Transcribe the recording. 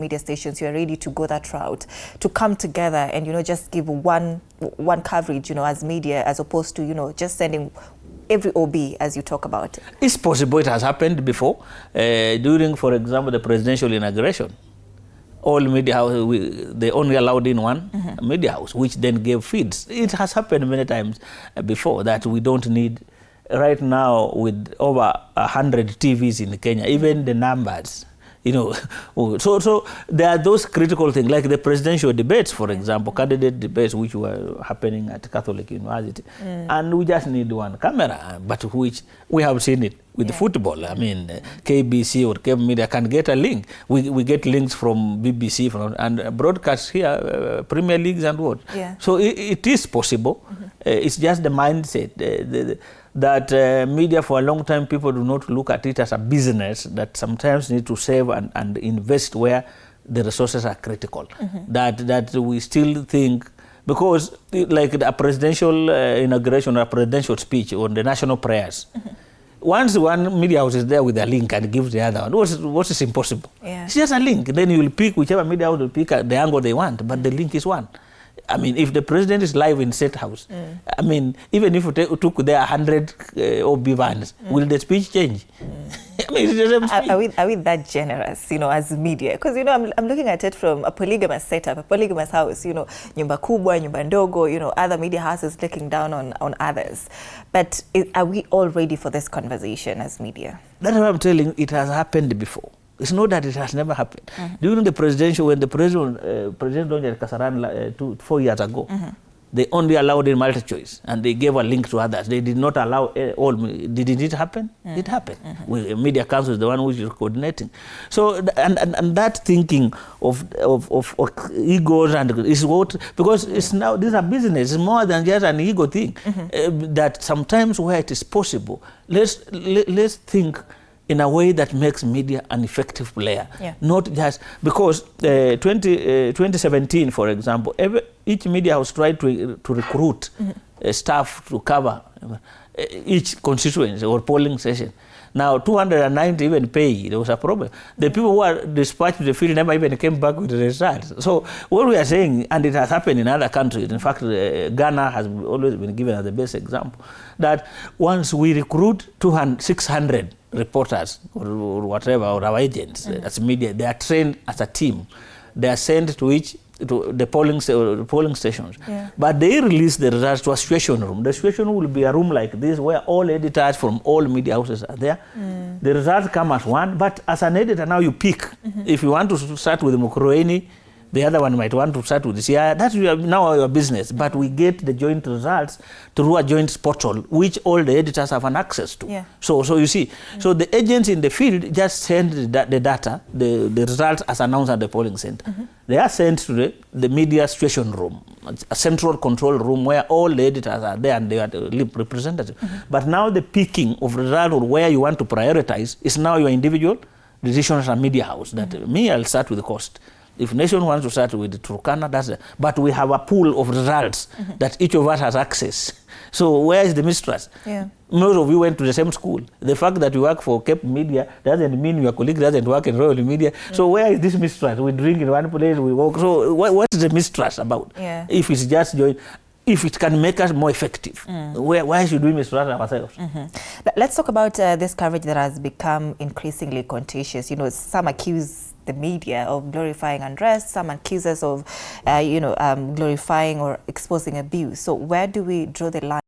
media stations, you're ready to go that route, to come together and, just give one coverage, as media, as opposed to, just sending every OB as you talk about? It's possible. It has happened before. During, for example, the presidential inauguration, all media houses, they only allowed in one media house, which then gave feeds. It has happened many times before that we don't need, right now with over 100 TVs in Kenya, even the numbers, so there are those critical things, like the presidential debates, for example, candidate debates, which were happening at Catholic University, and we just need one camera, but which we have seen it with football. I mean, KBC or Cable Media can get a link. We get links from BBC and broadcast here, Premier Leagues and what. So it is possible. It's just the mindset. That media, for a long time, people do not look at it as a business that sometimes need to save and invest where the resources are critical. That we still think, because like a presidential inauguration or a presidential speech or the national prayers, once one media house is there with a link and gives the other one, what is impossible? It's just a link. Then you will pick, whichever media house will pick the angle they want, but the link is one. I mean, if the president is live in State House, I mean, even if you took there 100 OB vans, will the speech change? I mean, it's the same speech. Are we that generous, as media? Because, I'm looking at it from a polygamous setup, a polygamous house, nyumba kubwa, nyumba ndogo, other media houses looking down on others. But are we all ready for this conversation as media? That's what I'm telling you, it has happened before. It's not that it has never happened. During the presidential, when the President Donald Kasaran 4 years ago, they only allowed in multi-choice and they gave a link to others. They did not allow all. Did it happen? It happened. Media Council is the one who is coordinating. So, and that thinking of egos and is what, because it's now, these are business, it's more than just an ego thing. That sometimes where it is possible, let's think in a way that makes media an effective player. Not just, because 2017, for example, each media house tried to recruit staff to cover each constituency or polling session. Now, 290 even pay, there was a problem. The people who are dispatched to the field never even came back with the results. So what we are saying, and it has happened in other countries, in fact, Ghana has always been given as the best example, that once we recruit 600 reporters or whatever, or our agents as media, they are trained as a team. They are sent to the polling stations. But they release the results to a situation room. The situation room will be a room like this where all editors from all media houses are there. The results come as one, but as an editor now you pick. If you want to start with Mukroeni, the other one might want to start with this. That's now your business. But we get the joint results through a joint portal, which all the editors have an access to. So you see, so the agents in the field just send the data, the results as announced at the polling center. They are sent to the media situation room, a central control room where all the editors are there and they are representative. But now the picking of result or where you want to prioritize is now your individual decision as a media house. That I'll start with the cost. If nation wants to start with Turkana, but we have a pool of results that each of us has access. So where is the mistrust? Most of you went to the same school. The fact that you work for Cape Media doesn't mean your colleague doesn't work in Royal Media. So where is this mistrust? We drink in one place, we walk. So what is the mistrust about? If it's just joint, if it can make us more effective, why should we mistrust ourselves? Let's talk about this coverage that has become increasingly contentious. Some accuse the media of glorifying unrest, some accuse us of, glorifying or exposing abuse. So where do we draw the line?